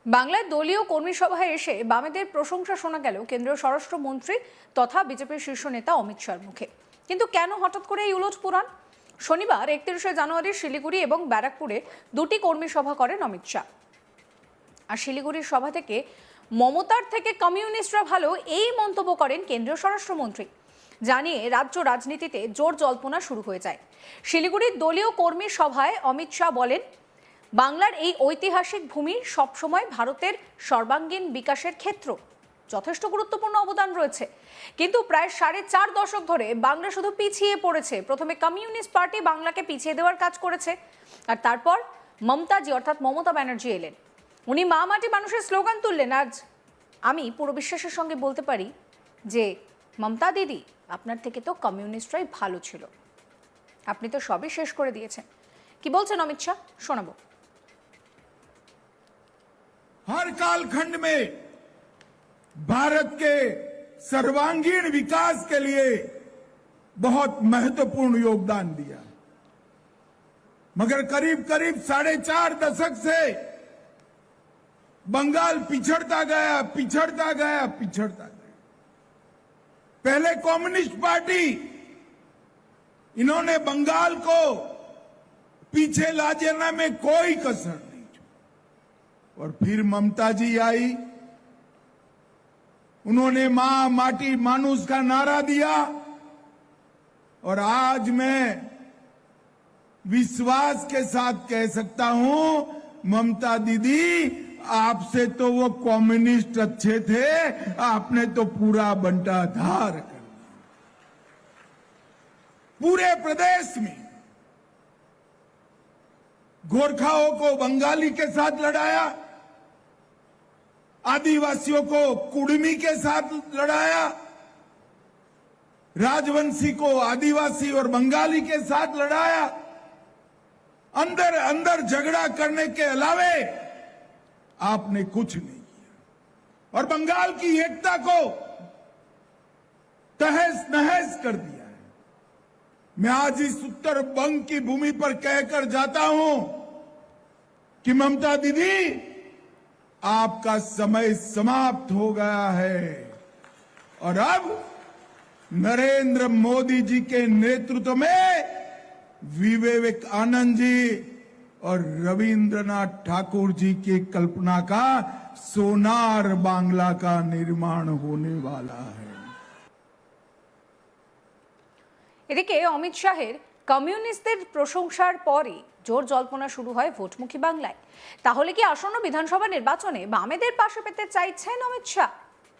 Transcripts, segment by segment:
বাংলায় দলীয় কর্মী সভায় এসে বামেদের প্রশংসা শোনা গেল কেন্দ্রীয় স্বরাষ্ট্রমন্ত্রী তথা বিজেপির শীর্ষ নেতা অমিত শাহর মুখে। কিন্তু কেন হঠাৎ করে এই উলটপুরাণ? শনিবার 31শে জানুয়ারি শিলিগুড়ি এবং ব্যারাকপুরে দুটি কর্মী সভা করেন অমিত শাহ। আর শিলিগুড়ির সভা থেকে মমতার থেকে কমিউনিস্টরা ভালো এই মন্তব্য করেন কেন্দ্রীয় স্বরাষ্ট্রমন্ত্রী। জানিয়ে রাজ্য রাজনীতিতে জোর জল্পনা শুরু হয়ে যায়। শিলিগুড়ির দলীয় কর্মী সভায় অমিত শাহ বলেন, বাংলার এই ঐতিহাসিক ভূমি সবসময় ভারতের সর্বাঙ্গীন বিকাশের ক্ষেত্র, যথেষ্ট গুরুত্বপূর্ণ অবদান রয়েছে। কিন্তু প্রায় 4.5 দশক ধরে বাংলা শুধু পিছিয়ে পড়েছে। প্রথমে কমিউনিস্ট পার্টি বাংলাকে পিছিয়ে দেওয়ার কাজ করেছে, আর তারপর মমতাজি অর্থাৎ মমতা ব্যানার্জি এলেন। উনি মা মাটি মানুষের স্লোগান তুললেন। আজ আমি পুরো বিশ্বাসের সঙ্গে বলতে পারি যে মমতা দিদি, আপনার থেকে তো কমিউনিস্টরাই ভালো ছিল। আপনি তো সবই শেষ করে দিয়েছেন। কি বলছেন অমিত শাহ, শোনাবো। हर कालखंड में भारत के सर्वांगीण विकास के लिए बहुत महत्वपूर्ण योगदान दिया, मगर करीब करीब 4.5 दशक से बंगाल पिछड़ता गया। पहले कम्युनिस्ट पार्टी, इन्होंने बंगाल को पीछे ला जाने में कोई कसर नहीं, और फिर ममता जी आई। उन्होंने मां माटी मानुष का नारा दिया, और आज मैं विश्वास के साथ कह सकता हूं, ममता दीदी, आपसे तो वो कम्युनिस्ट अच्छे थे, आपने तो पूरा बंटाधार कर दिया। पूरे प्रदेश में गोरखाओं को बंगाली के साथ लड़ाया, आदिवासियों को कुड़मी के साथ लड़ाया, राजवंशी को आदिवासी और बंगाली के साथ लड़ाया। अंदर अंदर झगड़ा करने के अलावे आपने कुछ नहीं किया, और बंगाल की एकता को तहस नहस कर दिया है। मैं आज इस उत्तर बंग की भूमि पर कहकर जाता हूं कि ममता दीदी, आपका समय समाप्त हो गया है, और अब नरेंद्र मोदी जी के नेतृत्व में विवेकानंद जी और रविंद्रनाथ ठाकुर जी की कल्पना का सोनार बांग्ला का निर्माण होने वाला है। এদিকে অমিত শাহের কমিউনিস্টদের প্রশংসার পরে জোর জল্পনা শুরু হয় ভোটমুখী বাংলায়। তাহলে কি আসন্ন বিধানসভা নির্বাচনে বামেদের পাশে পেতে চাইছেন অমিত শাহ?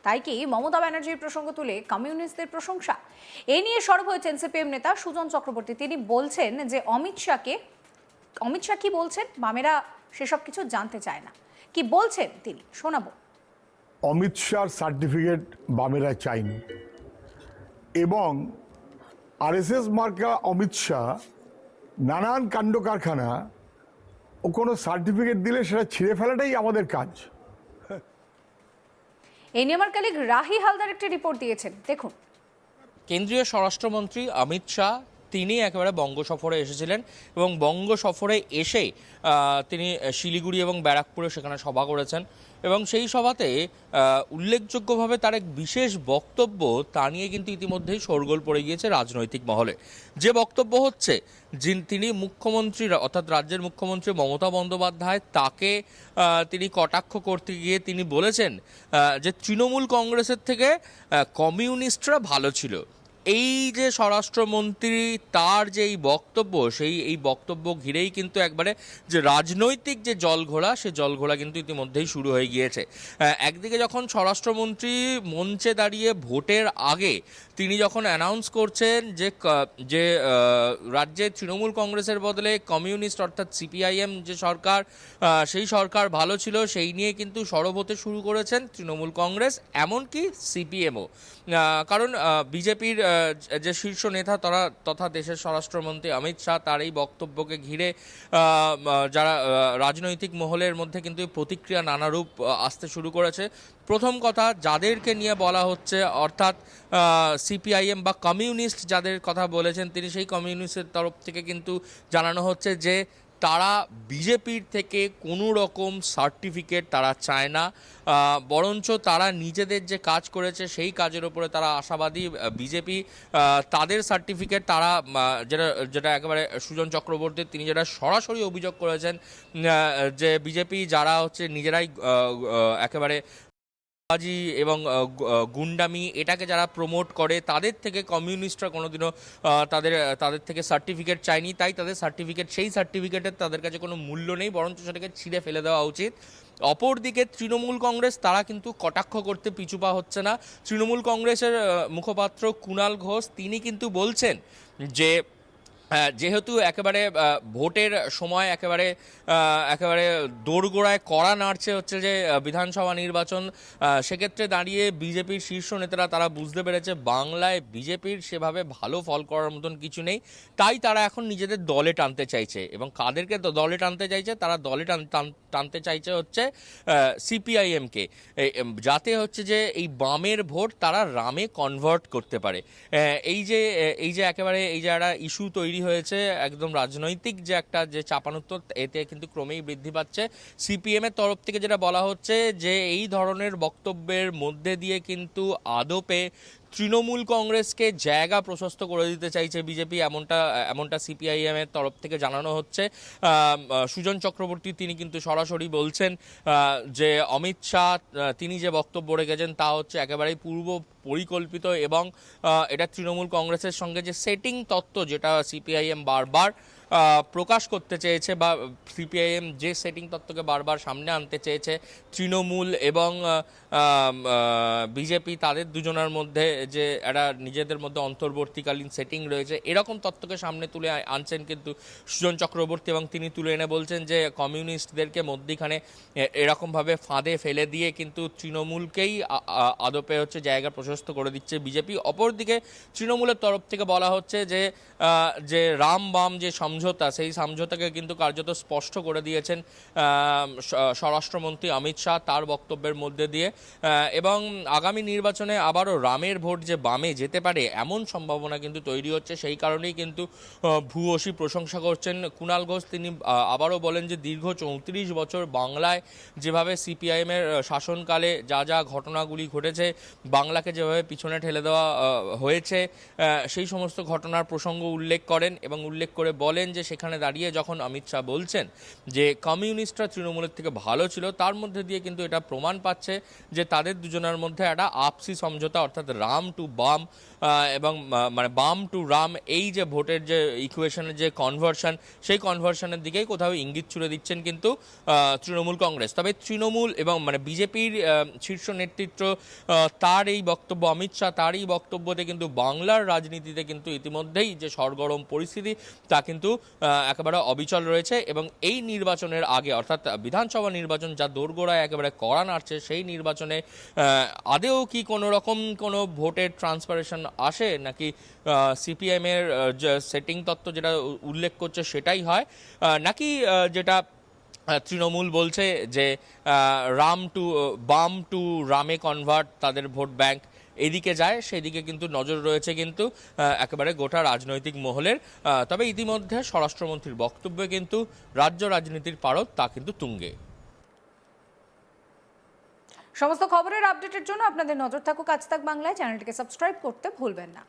তাই কি মমতা ব্যানার্জির প্রসঙ্গ তুলে কমিউনিস্টদের প্রশংসা? এ নিয়ে সরব হয়েছেন সিপিএম নেতা সুজন চক্রবর্তী। তিনি বলছেন যে অমিত শাহ কি বলছেন, বামেরা সেসব কিছু জানতে চায় না। কি বলছেন তিনি, শোনাবো। অমিত শাহর সার্টিফিকেট বামেরা চাইনি, এবং আরএসএস মার্কা অমিত শাহ নানান কাণ্ড কারখানা, ও কোনো সার্টিফিকেট দিলে সেটা ছিঁড়ে ফেলাটাই আমাদের কাজ। এই নিয়ে আমার কলিগ রাহি হালদার একটি রিপোর্ট দিয়েছেন, দেখুন। কেন্দ্রীয় স্বরাষ্ট্রমন্ত্রী অমিত শাহ তিনি একেবারে বঙ্গ সফরে এসেছিলেন, এবং বঙ্গ সফরে এসে তিনি শিলিগুড়ি এবং ব্যারাকপুরে সেখানে সভা করেছেন, এবং সেই সভাতে উল্লেখযোগ্যভাবে তার এক বিশেষ বক্তব্য তা নিয়ে কিন্তু ইতিমধ্যেই শোরগোল পড়ে গিয়েছে রাজনৈতিক মহলে। যে বক্তব্য হচ্ছে, তিনি মুখ্যমন্ত্রী অর্থাৎ রাজ্যের মুখ্যমন্ত্রী মমতা বন্দ্যোপাধ্যায়, তাকে তিনি কটাক্ষ করতে গিয়ে তিনি বলেছেন যে তৃণমূল কংগ্রেসের থেকে কমিউনিস্টরা ভালো ছিল। এই যে স্বরাষ্ট্রমন্ত্রী তার যে এই বক্তব্য, এই বক্তব্য ঘিরেই কিন্তু একবারে যে রাজনৈতিক যে জলঘোলা, সে জলঘোলা কিন্তু ইতিমধ্যেই শুরু হয়ে গিয়েছে। একদিকে যখন স্বরাষ্ট্রমন্ত্রী মঞ্চে দাঁড়িয়ে ভোটের আগে তিনি যখন অ্যানাউন্স করছেন যে রাজ্যে তৃণমূল কংগ্রেসের বদলে কমিউনিস্ট অর্থাৎ সিপিআইএম যে সরকার, সেই সরকার ভালো ছিল, সেই নিয়ে কিন্তু সরব হতে শুরু করেছেন তৃণমূল কংগ্রেস, এমনকি সিপিএমও। কারণ বিজেপির যে শীর্ষ নেতা তথা দেশের স্বরাষ্ট্রমন্ত্রী অমিত শাহ, তার এই বক্তব্যকে ঘিরে যারা রাজনৈতিক মহলের মধ্যে কিন্তু প্রতিক্রিয়া নানারূপ আসতে শুরু করেছে। প্রথম কথা, যাদেরকে নিয়ে বলা হচ্ছে অর্থাৎ সিপিআইএম বা কমিউনিস্ট যাদের কথা বলেছেন তিনি, সেই কমিউনিস্টের তরফ থেকে কিন্তু জানানো হচ্ছে যে তারা বিজেপির থেকে কোনো রকম সার্টিফিকেট তারা চায় না, বরঞ্চ তারা নিজেদের যে কাজ করেছে সেই কাজের উপরে তারা আশাবাদী। বিজেপি তাদের সার্টিফিকেট তারা যেটা যেটা একেবারে সুজন চক্রবর্তী তিনি যেটা সরাসরি অভিযোগ করেছেন যে বিজেপি যারা হচ্ছে নিজেরাই একেবারে বাজি এবং গুন্ডামি এটাকে যারা প্রমোট করে তাদের থেকে কমিউনিস্টরা কোনোদিনও তাদের থেকে সার্টিফিকেট চায়নি, তাই তাদের সার্টিফিকেট সেই সার্টিফিকেটের তাদের কাছে কোনো মূল্য নেই, বরঞ্চ সেটাকে ছিঁড়ে ফেলে দেওয়া উচিত। অপরদিকে তৃণমূল কংগ্রেস তারা কিন্তু কটাক্ষ করতে পিছুপা হচ্ছে না। তৃণমূল কংগ্রেসের মুখপাত্র কুণাল ঘোষ তিনি কিন্তু বলছেন যে যেহেতু একেবারে ভোটের সময় একেবারে দোরগোড়ায় কড়া নাড়ছে হচ্ছে যে বিধানসভা নির্বাচন, সেক্ষেত্রে দাঁড়িয়ে বিজেপির শীর্ষ নেতারা তারা বুঝতে পেরেছে বাংলায় বিজেপির সেভাবে ভালো ফল করার মতন কিছু নেই, তাই তারা এখন নিজেদের দলে টানতে চাইছে। এবং কাদেরকে দলে টানতে চাইছে? তারা দলে টানতে চাইছে হচ্ছে সিপিআইএমকে, যাতে হচ্ছে যে এই বামের ভোট তারা রামে কনভার্ট করতে পারে। এই যে একেবারে এই যে একটা ইস্যু তৈরি হয়েছে একদম রাজনৈতিক যে একটা যে চাপানোত্তর, এতে কিন্তু ক্রমেই বৃদ্ধি পাচ্ছে। সিপিএম এর তরফ থেকে যেটা বলা হচ্ছে যে এই ধরনের বক্তব্যের মধ্যে দিয়ে কিন্তু আদপে তৃণমূল কংগ্রেসকে জায়গা প্রশস্ত করে দিতে চাইছে বিজেপি, এমনটা সিপিআইএম এর তরফ থেকে জানানো হচ্ছে। সুজন চক্রবর্তী তিনি কিন্তু সরাসরি বলছেন যে অমিত শাহ তিনি যে বক্তব্য রেখেছেন তা হচ্ছে একেবারেই পূর্ব পরিকল্পিত, এবং এটা তৃণমূল কংগ্রেসের সঙ্গে যে সেটিং তত্ত্ব যেটা সিপিআইএম বারবার প্রকাশ করতে চেয়েছে, বা সিপিআইএম যে সেটিং তত্ত্বকে বারবার সামনে আনতে চেয়েছে, তৃণমূল এবং বিজেপি তাদের দুজনের মধ্যে যে একটা নিজেদের মধ্যে অন্তর্বর্তীকালীন সেটিং রয়েছে, এরকম তত্ত্বকে সামনে তুলে আনছেন কিন্তু সুজন চক্রবর্তী, এবং তিনি তুলে এনে বলছেন যে কমিউনিস্টদেরকে মধ্যিখানে এরকমভাবে ফাঁদে ফেলে দিয়ে কিন্তু তৃণমূলকেই আদপে হচ্ছে জায়গা প্রশস্ত করে দিচ্ছে বিজেপি। অপরদিকে তৃণমূলের তরফ থেকে বলা হচ্ছে যে রাম বাম যে সমঝোতা, সেই সমঝোতাকে কিন্তু কার্যত স্পষ্ট করে দিয়েছেন স্বরাষ্ট্রমন্ত্রী অমিত শাহ তার বক্তব্যের মধ্যে দিয়ে, এবং আগামী নির্বাচনে আবারও রামের ভোট যে বামে যেতে পারে এমন সম্ভাবনা কিন্তু তৈরি হচ্ছে। সেই কারণেই কিন্তু ভূয়সী প্রশংসা করছেন কুণাল ঘোষ। তিনি আবারও বলেন যে দীর্ঘ 34 বছর বাংলায় যেভাবে সিপিআইএমের শাসনকালে যা ঘটনাগুলি ঘটেছে, বাংলাকে যেভাবে পিছনে ঠেলে দেওয়া হয়েছে, সেই সমস্ত ঘটনার প্রসঙ্গ উল্লেখ করেন, এবং উল্লেখ করে বলেন যে সেখানে দাঁড়িয়ে যখন অমিত শাহ বলছেন যে কমিউনিস্টরা তৃণমূলের থেকে ভালো ছিল, তার মধ্যে দিয়ে কিন্তু এটা প্রমাণ পাচ্ছে যে তাদের দুজনের মধ্যে একটা আপসি সমঝোতা, অর্থাৎ রাম টু বাম এবং মানে বাম টু রাম, এই যে ভোটের যে ইকুয়েশনের যে কনভার্সন, সেই কনভার্সনের দিকেই কোথাও ইঙ্গিত ছুড়ে দিচ্ছেন কিন্তু তৃণমূল কংগ্রেস। তবে তৃণমূল এবং মানে বিজেপির শীর্ষ নেতৃত্ব তার এই বক্তব্য, অমিত শাহ তার এই বক্তব্যতে কিন্তু বাংলার রাজনীতিতে কিন্তু ইতিমধ্যেই যে সরগরম পরিস্থিতি তা কিন্তু একেবারে অবিচল রয়েছে, এবং এই নির্বাচনের আগে অর্থাৎ বিধানসভা নির্বাচন যা দোরগোড়ায় একেবারে কড়া নাড়ছে, সেই নির্বাচনে আদেও কি কোনো রকম কোনো ভোটের ট্রান্সপারেশন আসে, নাকি সিপিএম এর যে সেটিং তত্ত্ব যেটা উল্লেখ করছে সেটাই হয়, নাকি যেটা তৃণমূল বলছে যে বাম টু রামে কনভার্ট তাদের ভোট ব্যাংক এদিকে যায়, সেদিকে কিন্তু নজর রয়েছে কিন্তু একেবারে গোটা রাজনৈতিক মহলের। তবে ইতিমধ্যে স্বরাষ্ট্রমন্ত্রীর বক্তব্যে কিন্তু রাজ্য রাজনীতির পারদ তা কিন্তু তুঙ্গে। সমস্ত খবরের আপডেটের জন্য আপনাদের নজর থাকুক আজ তাক বাংলায়। চ্যানেলটিকে সাবস্ক্রাইব করতে ভুলবেন না।